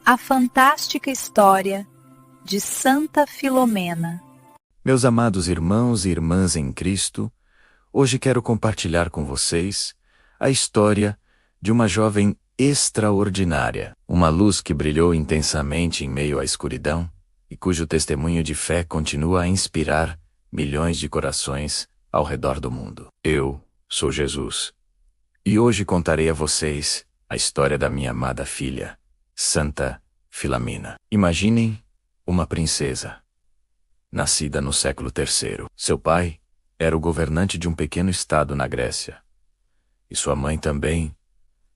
A fantástica história de Santa Filomena. Meus amados irmãos e irmãs em Cristo, hoje quero compartilhar com vocês a história de uma jovem extraordinária, uma luz que brilhou intensamente em meio à escuridão e cujo testemunho de fé continua a inspirar milhões de corações ao redor do mundo. Eu sou Jesus e hoje contarei a vocês a história da minha amada filha, Santa Filomena. Imaginem uma princesa, nascida no século III. Seu pai era o governante de um pequeno estado na Grécia, e sua mãe também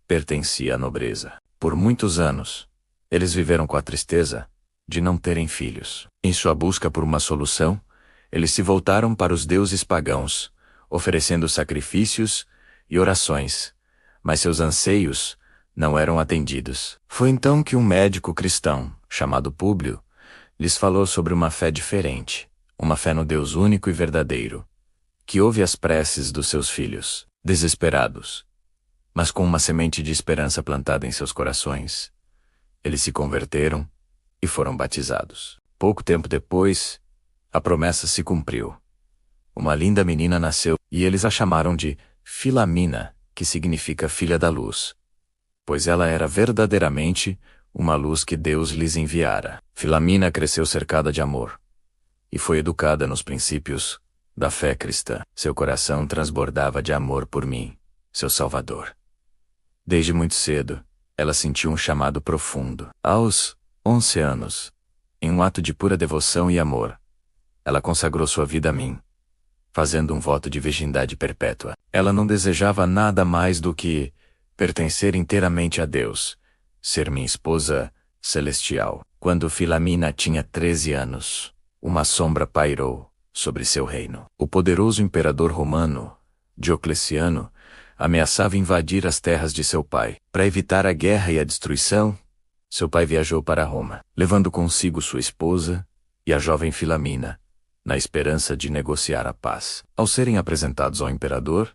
pertencia à nobreza. Por muitos anos, eles viveram com a tristeza de não terem filhos. Em sua busca por uma solução, eles se voltaram para os deuses pagãos, oferecendo sacrifícios e orações, mas seus anseios não eram atendidos. Foi então que um médico cristão, chamado Públio, lhes falou sobre uma fé diferente, uma fé no Deus único e verdadeiro, que ouve as preces dos seus filhos, desesperados, mas com uma semente de esperança plantada em seus corações. Eles se converteram e foram batizados. Pouco tempo depois, a promessa se cumpriu. Uma linda menina nasceu e eles a chamaram de Filomena, que significa filha da luz, pois ela era verdadeiramente uma luz que Deus lhes enviara. Filomena cresceu cercada de amor e foi educada nos princípios da fé cristã. Seu coração transbordava de amor por mim, seu Salvador. Desde muito cedo, ela sentiu um chamado profundo. Aos 11 anos, em um ato de pura devoção e amor, ela consagrou sua vida a mim, fazendo um voto de virgindade perpétua. Ela não desejava nada mais do que pertencer inteiramente a Deus, ser minha esposa celestial. Quando Filomena tinha 13 anos, uma sombra pairou sobre seu reino. O poderoso imperador romano, Diocleciano, ameaçava invadir as terras de seu pai. Para evitar a guerra e a destruição, seu pai viajou para Roma, levando consigo sua esposa e a jovem Filomena, na esperança de negociar a paz. Ao serem apresentados ao imperador,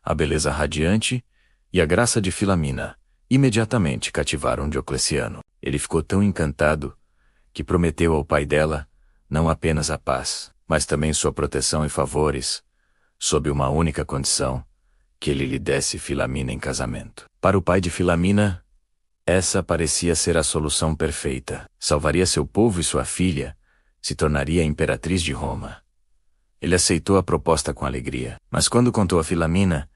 a beleza radiante e a graça de Filomena imediatamente cativaram Diocleciano. Ele ficou tão encantado que prometeu ao pai dela não apenas a paz, mas também sua proteção e favores, sob uma única condição: que ele lhe desse Filomena em casamento. Para o pai de Filomena, essa parecia ser a solução perfeita. Salvaria seu povo e sua filha, se tornaria a imperatriz de Roma. Ele aceitou a proposta com alegria, mas quando contou a Filomena,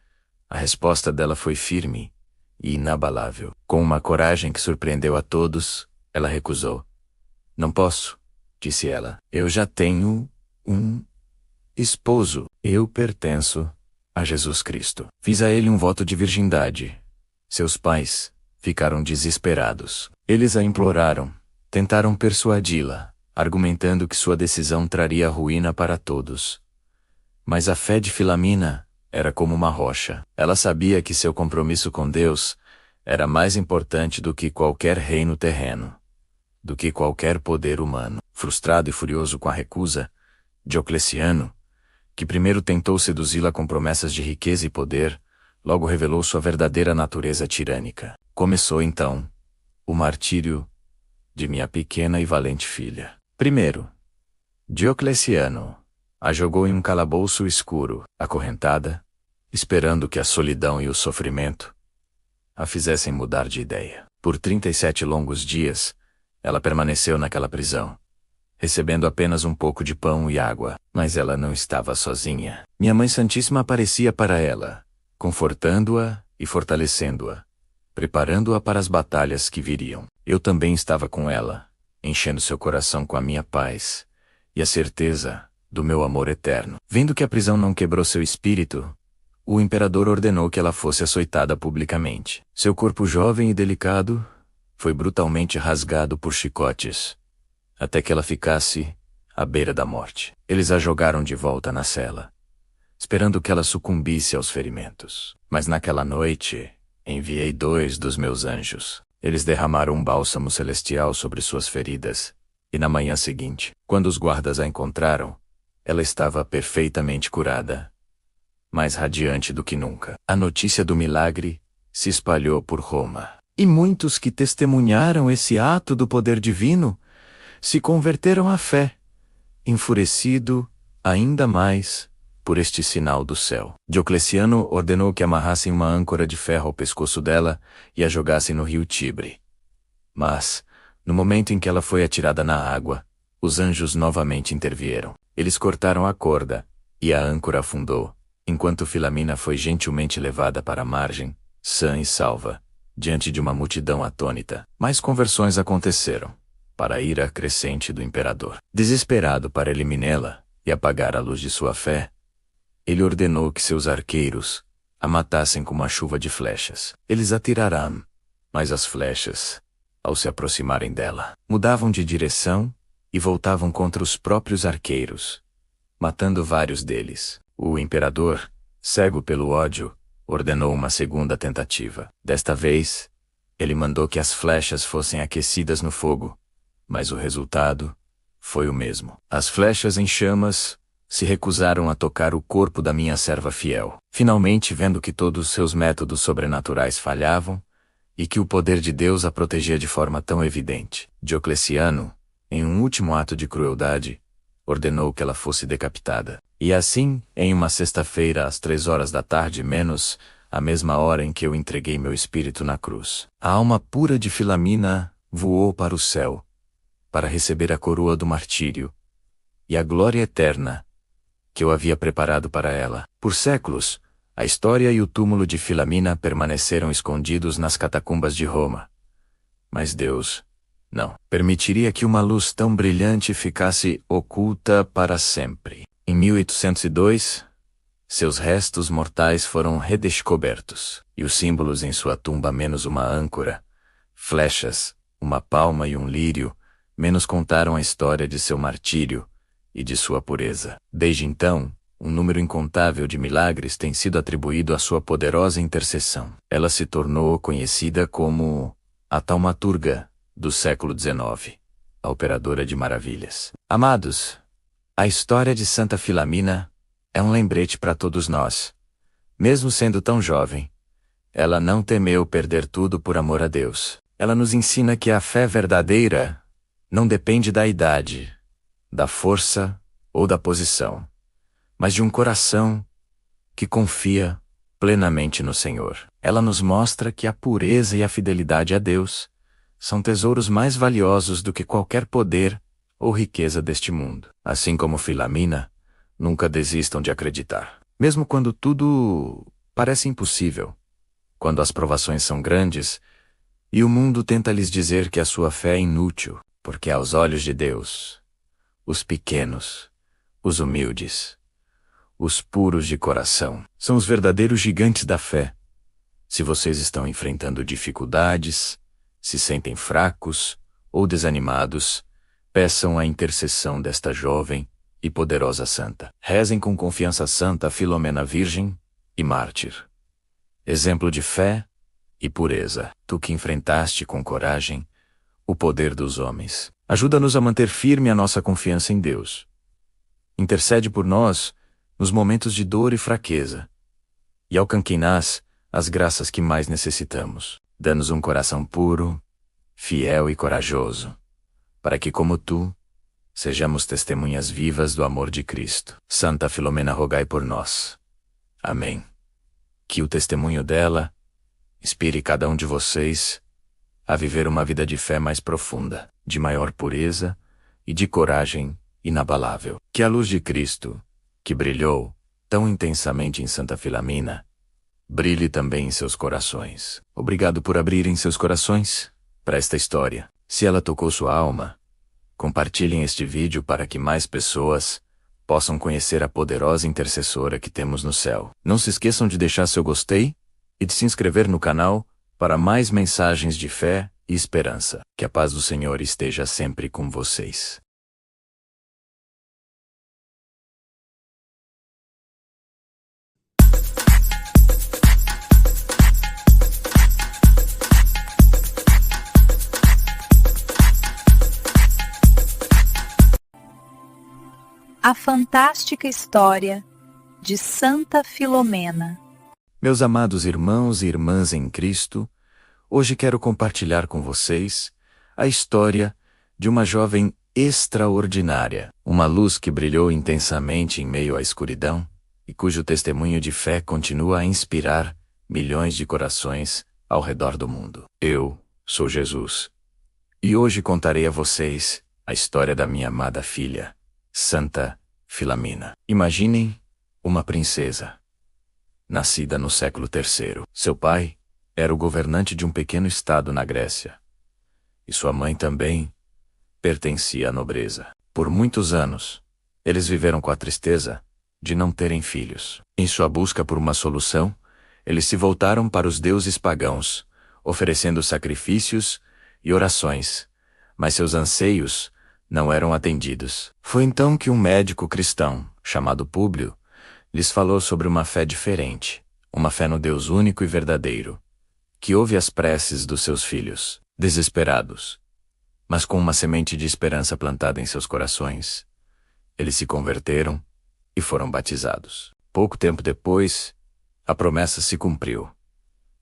a resposta dela foi firme e inabalável. Com uma coragem que surpreendeu a todos, ela recusou. "Não posso", disse ela. "Eu já tenho um esposo. Eu pertenço a Jesus Cristo." Fiz a ele um voto de virgindade. Seus pais ficaram desesperados. Eles a imploraram, tentaram persuadi-la, argumentando que sua decisão traria ruína para todos. Mas a fé de Filomena era como uma rocha. Ela sabia que seu compromisso com Deus era mais importante do que qualquer reino terreno, do que qualquer poder humano. Frustrado e furioso com a recusa, Diocleciano, que primeiro tentou seduzi-la com promessas de riqueza e poder, logo revelou sua verdadeira natureza tirânica. Começou então o martírio de minha pequena e valente filha. Primeiro, Diocleciano a jogou em um calabouço escuro, acorrentada, esperando que a solidão e o sofrimento a fizessem mudar de ideia. Por 37 longos dias, ela permaneceu naquela prisão, recebendo apenas um pouco de pão e água. Mas ela não estava sozinha. Minha Mãe Santíssima aparecia para ela, confortando-a e fortalecendo-a, preparando-a para as batalhas que viriam. Eu também estava com ela, enchendo seu coração com a minha paz e a certeza do meu amor eterno. Vendo que a prisão não quebrou seu espírito, o imperador ordenou que ela fosse açoitada publicamente. Seu corpo jovem e delicado foi brutalmente rasgado por chicotes, até que ela ficasse à beira da morte. Eles a jogaram de volta na cela, esperando que ela sucumbisse aos ferimentos. Mas naquela noite, enviei 2 dos meus anjos. Eles derramaram um bálsamo celestial sobre suas feridas, e na manhã seguinte, quando os guardas a encontraram, ela estava perfeitamente curada, mais radiante do que nunca. A notícia do milagre se espalhou por Roma. E muitos que testemunharam esse ato do poder divino se converteram à fé, enfurecido ainda mais por este sinal do céu. Diocleciano ordenou que amarrassem uma âncora de ferro ao pescoço dela e a jogassem no rio Tibre. Mas, no momento em que ela foi atirada na água, os anjos novamente intervieram. Eles cortaram a corda, e a âncora afundou, enquanto Filamina foi gentilmente levada para a margem, sã e salva, diante de uma multidão atônita. Mais conversões aconteceram, para a ira crescente do imperador. Desesperado para eliminá-la e apagar a luz de sua fé, ele ordenou que seus arqueiros a matassem com uma chuva de flechas. Eles atiraram, mas as flechas, ao se aproximarem dela, mudavam de direção e voltavam contra os próprios arqueiros, matando vários deles. O imperador, cego pelo ódio, ordenou uma segunda tentativa. Desta vez, ele mandou que as flechas fossem aquecidas no fogo, mas o resultado foi o mesmo. As flechas em chamas se recusaram a tocar o corpo da minha serva fiel. Finalmente, vendo que todos seus métodos sobrenaturais falhavam e que o poder de Deus a protegia de forma tão evidente, Diocleciano, em um último ato de crueldade, ordenou que ela fosse decapitada. E assim, em uma sexta-feira às 3 horas da tarde menos, a mesma hora em que eu entreguei meu espírito na cruz, a alma pura de Filamina voou para o céu, para receber a coroa do martírio e a glória eterna que eu havia preparado para ela. Por séculos, a história e o túmulo de Filamina permaneceram escondidos nas catacumbas de Roma. Mas Deus não permitiria que uma luz tão brilhante ficasse oculta para sempre. Em 1802, seus restos mortais foram redescobertos, e os símbolos em sua tumba menos uma âncora, flechas, uma palma e um lírio, menos contaram a história de seu martírio e de sua pureza. Desde então, um número incontável de milagres tem sido atribuído à sua poderosa intercessão. Ela se tornou conhecida como a taumaturga do século XIX, a operadora de maravilhas. Amados, a história de Santa Filamina é um lembrete para todos nós. Mesmo sendo tão jovem, ela não temeu perder tudo por amor a Deus. Ela nos ensina que a fé verdadeira não depende da idade, da força ou da posição, mas de um coração que confia plenamente no Senhor. Ela nos mostra que a pureza e a fidelidade a Deus são tesouros mais valiosos do que qualquer poder ou riqueza deste mundo. Assim como Filamina, nunca desistam de acreditar. Mesmo quando tudo parece impossível, quando as provações são grandes e o mundo tenta lhes dizer que a sua fé é inútil, porque aos olhos de Deus, os pequenos, os humildes, os puros de coração, são os verdadeiros gigantes da fé. Se vocês estão enfrentando dificuldades, se sentem fracos ou desanimados, peçam a intercessão desta jovem e poderosa santa. Rezem com confiança santa a Filomena virgem e mártir. Exemplo de fé e pureza, tu que enfrentaste com coragem o poder dos homens. Ajuda-nos a manter firme a nossa confiança em Deus. Intercede por nós nos momentos de dor e fraqueza, e alcanquei-nas as graças que mais necessitamos. Dá-nos um coração puro, fiel e corajoso, para que, como tu, sejamos testemunhas vivas do amor de Cristo. Santa Filomena, rogai por nós. Amém. Que o testemunho dela inspire cada um de vocês a viver uma vida de fé mais profunda, de maior pureza e de coragem inabalável. Que a luz de Cristo, que brilhou tão intensamente em Santa Filamina, brilhe também em seus corações. Obrigado por abrirem seus corações para esta história. Se ela tocou sua alma, compartilhem este vídeo para que mais pessoas possam conhecer a poderosa intercessora que temos no céu. Não se esqueçam de deixar seu gostei e de se inscrever no canal para mais mensagens de fé e esperança. Que a paz do Senhor esteja sempre com vocês. A fantástica história de Santa Filomena. Meus amados irmãos e irmãs em Cristo, Hoje quero compartilhar com vocês a história de uma jovem extraordinária, uma luz que brilhou intensamente em meio à escuridão e cujo testemunho de fé continua a inspirar milhões de corações ao redor do mundo. Eu sou Jesus e hoje contarei a vocês a história da minha amada filha, Santa Filamina. Imaginem uma princesa, nascida no século III. Seu pai era o governante de um pequeno estado na Grécia, e sua mãe também pertencia à nobreza. Por muitos anos, eles viveram com a tristeza de não terem filhos. Em sua busca por uma solução, eles se voltaram para os deuses pagãos, oferecendo sacrifícios e orações, mas seus anseios não eram atendidos. Foi então que um médico cristão, chamado Públio, lhes falou sobre uma fé diferente, uma fé no Deus único e verdadeiro, que ouve as preces dos seus filhos, desesperados, mas com uma semente de esperança plantada em seus corações. Eles se converteram e foram batizados. Pouco tempo depois, a promessa se cumpriu.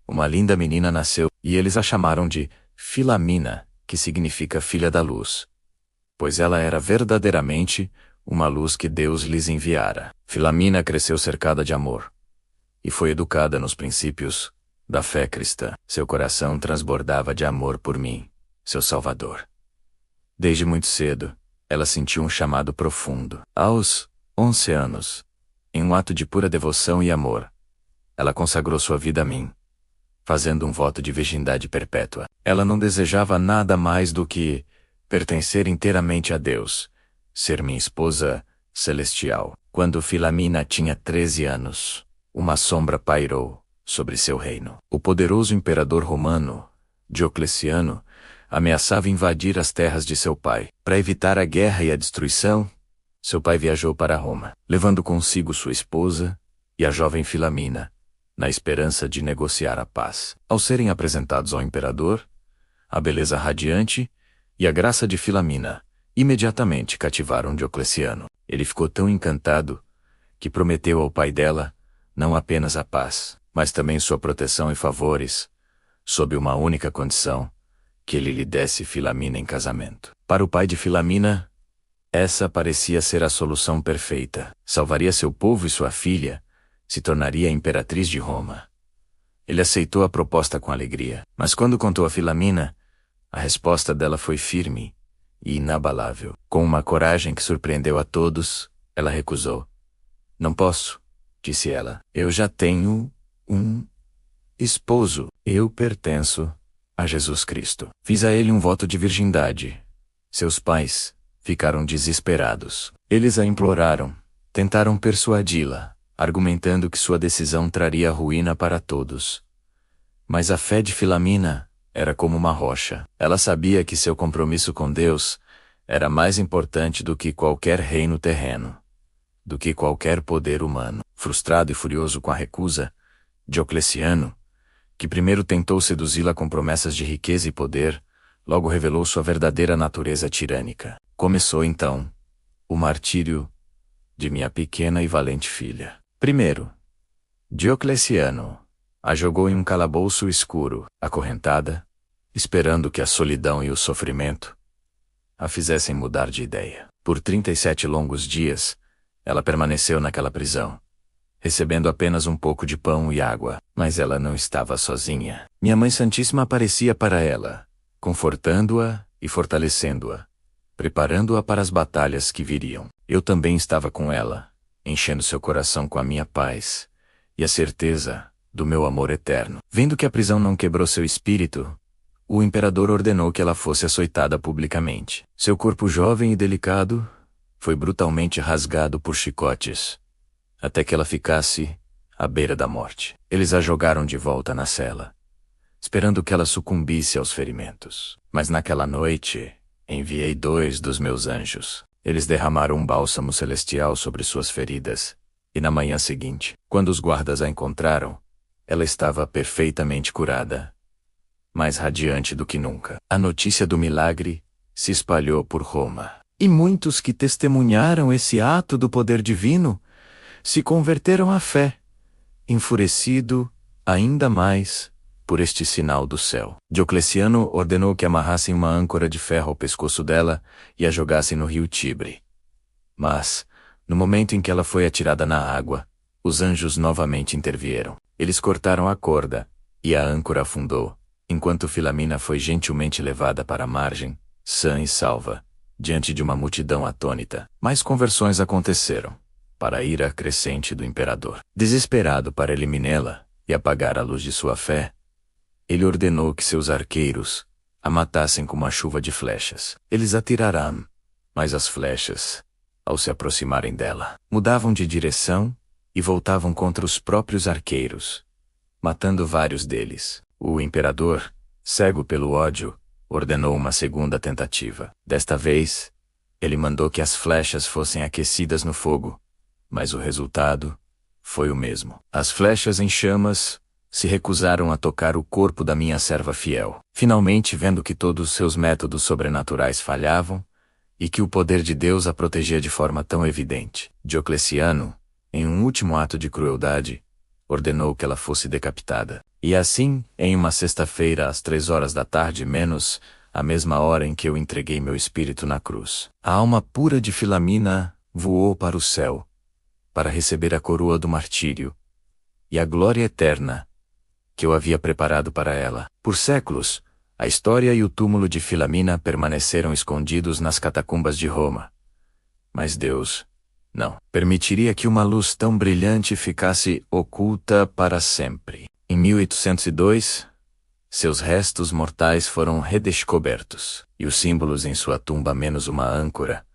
Uma linda menina nasceu e eles a chamaram de Filamina, que significa filha da luz, pois ela era verdadeiramente uma luz que Deus lhes enviara. Filamina cresceu cercada de amor e foi educada nos princípios da fé cristã. Seu coração transbordava de amor por mim, seu Salvador. Desde muito cedo, ela sentiu um chamado profundo. Aos 11 anos, em um ato de pura devoção e amor, ela consagrou sua vida a mim, fazendo um voto de virgindade perpétua. Ela não desejava nada mais do que pertencer inteiramente a Deus, ser minha esposa celestial. Quando Filamina tinha 13 anos, uma sombra pairou sobre seu reino. O poderoso imperador romano, Diocleciano, ameaçava invadir as terras de seu pai. Para evitar a guerra e a destruição, seu pai viajou para Roma, levando consigo sua esposa e a jovem Filamina, na esperança de negociar a paz. Ao serem apresentados ao imperador, a beleza radiante e a graça de Filamina imediatamente cativaram Diocleciano. Ele ficou tão encantado que prometeu ao pai dela não apenas a paz, mas também sua proteção e favores, sob uma única condição: que ele lhe desse Filamina em casamento. Para o pai de Filamina, essa parecia ser a solução perfeita. Salvaria seu povo e sua filha, se tornaria a imperatriz de Roma. Ele aceitou a proposta com alegria, mas quando contou a Filamina, a resposta dela foi firme e inabalável. Com uma coragem que surpreendeu a todos, ela recusou. Não posso, disse ela. Eu já tenho um esposo. Eu pertenço a Jesus Cristo. Fiz a ele um voto de virgindade. Seus pais ficaram desesperados. Eles a imploraram, tentaram persuadi-la, argumentando que sua decisão traria ruína para todos. Mas a fé de Filamina era como uma rocha. Ela sabia que seu compromisso com Deus era mais importante do que qualquer reino terreno, do que qualquer poder humano. Frustrado e furioso com a recusa, Diocleciano, que primeiro tentou seduzi-la com promessas de riqueza e poder, logo revelou sua verdadeira natureza tirânica. Começou então o martírio de minha pequena e valente filha. Primeiro, Diocleciano a jogou em um calabouço escuro, acorrentada, esperando que a solidão e o sofrimento a fizessem mudar de ideia. Por 37 longos dias, ela permaneceu naquela prisão, recebendo apenas um pouco de pão e água. Mas ela não estava sozinha. Minha Mãe Santíssima aparecia para ela, confortando-a e fortalecendo-a, preparando-a para as batalhas que viriam. Eu também estava com ela, enchendo seu coração com a minha paz e a certeza do meu amor eterno. Vendo que a prisão não quebrou seu espírito, o imperador ordenou que ela fosse açoitada publicamente. Seu corpo jovem e delicado foi brutalmente rasgado por chicotes, até que ela ficasse à beira da morte. Eles a jogaram de volta na cela, esperando que ela sucumbisse aos ferimentos. Mas naquela noite, enviei 2 dos meus anjos. Eles derramaram um bálsamo celestial sobre suas feridas, e na manhã seguinte, quando os guardas a encontraram, ela estava perfeitamente curada, mais radiante do que nunca. A notícia do milagre se espalhou por Roma, e muitos que testemunharam esse ato do poder divino se converteram à fé. Enfurecido ainda mais, por este sinal do céu. Diocleciano ordenou que amarrassem uma âncora de ferro ao pescoço dela e a jogassem no rio Tibre. Mas, no momento em que ela foi atirada na água, os anjos novamente intervieram. Eles cortaram a corda, e a âncora afundou, enquanto Filamina foi gentilmente levada para a margem, sã e salva, diante de uma multidão atônita. Mais conversões aconteceram, para a ira crescente do imperador. Desesperado para eliminá-la e apagar a luz de sua fé, ele ordenou que seus arqueiros a matassem com uma chuva de flechas. Eles atiraram, mas as flechas, ao se aproximarem dela, mudavam de direção e voltavam contra os próprios arqueiros, matando vários deles. O imperador, cego pelo ódio, ordenou uma segunda tentativa. Desta vez, ele mandou que as flechas fossem aquecidas no fogo, mas o resultado foi o mesmo. As flechas em chamas se recusaram a tocar o corpo da minha serva fiel. Finalmente, vendo que todos seus métodos sobrenaturais falhavam e que o poder de Deus a protegia de forma tão evidente, Diocleciano, em um último ato de crueldade, ordenou que ela fosse decapitada. E assim, em uma sexta-feira às 3 horas da tarde menos, a mesma hora em que eu entreguei meu espírito na cruz, a alma pura de Filamina voou para o céu, para receber a coroa do martírio e a glória eterna que eu havia preparado para ela. Por séculos, a história e o túmulo de Filamina permaneceram escondidos nas catacumbas de Roma. Mas Deus não permitiria que uma luz tão brilhante ficasse oculta para sempre. Em 1802, seus restos mortais foram redescobertos, e os símbolos em sua tumba menos uma âncora,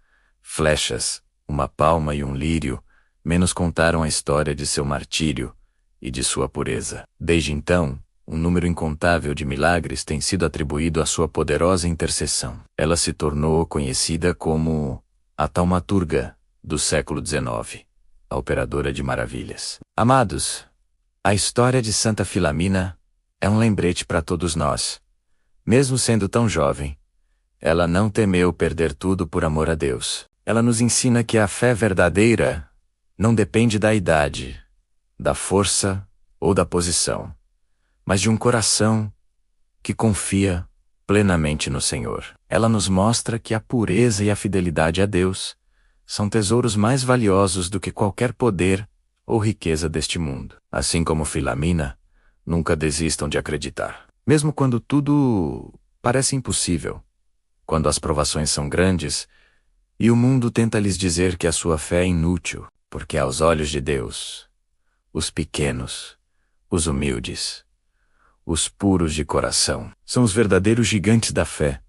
flechas, uma palma e um lírio, menos contaram a história de seu martírio e de sua pureza. Desde então, um número incontável de milagres tem sido atribuído à sua poderosa intercessão. Ela se tornou conhecida como a taumaturga do século XIX, a operadora de maravilhas. Amados, a história de Santa Filamina é um lembrete para todos nós. Mesmo sendo tão jovem, ela não temeu perder tudo por amor a Deus. Ela nos ensina que a fé verdadeira não depende da idade, da força ou da posição, mas de um coração que confia plenamente no Senhor. Ela nos mostra que a pureza e a fidelidade a Deus são tesouros mais valiosos do que qualquer poder ou riqueza deste mundo. Assim como Filamina, nunca desistam de acreditar. Mesmo quando tudo parece impossível, quando as provações são grandes e o mundo tenta lhes dizer que a sua fé é inútil, porque aos olhos de Deus, os pequenos, os humildes, os puros de coração, são os verdadeiros gigantes da fé.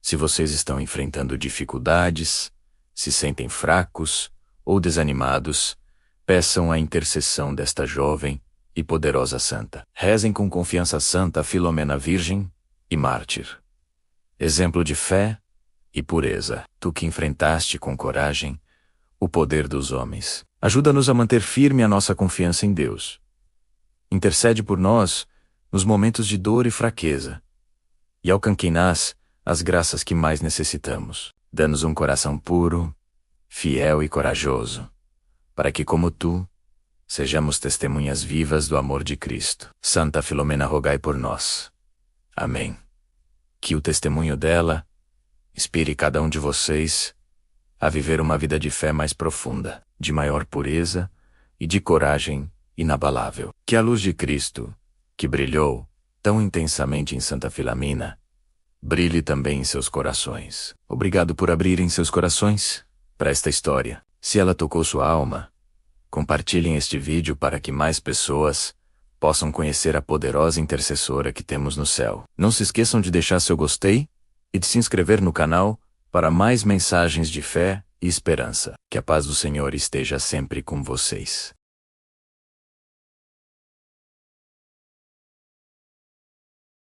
Se vocês estão enfrentando dificuldades, se sentem fracos ou desanimados, peçam a intercessão desta jovem e poderosa santa. Rezem com confiança Santa Filomena Virgem e Mártir. Exemplo de fé e pureza, tu que enfrentaste com coragem o poder dos homens. Ajuda-nos a manter firme a nossa confiança em Deus. Intercede por nós nos momentos de dor e fraqueza, e alcanquei-nas as graças que mais necessitamos. Dá-nos um coração puro, fiel e corajoso, para que, como tu, sejamos testemunhas vivas do amor de Cristo. Santa Filomena, rogai por nós. Amém. Que o testemunho dela inspire cada um de vocês a viver uma vida de fé mais profunda, de maior pureza e de coragem inabalável. Que a luz de Cristo, que brilhou tão intensamente em Santa Filamina, brilhe também em seus corações. Obrigado por abrirem seus corações para esta história. Se ela tocou sua alma, compartilhem este vídeo para que mais pessoas possam conhecer a poderosa intercessora que temos no céu. Não se esqueçam de deixar seu gostei e de se inscrever no canal para mais mensagens de fé e esperança. Que a paz do Senhor esteja sempre com vocês.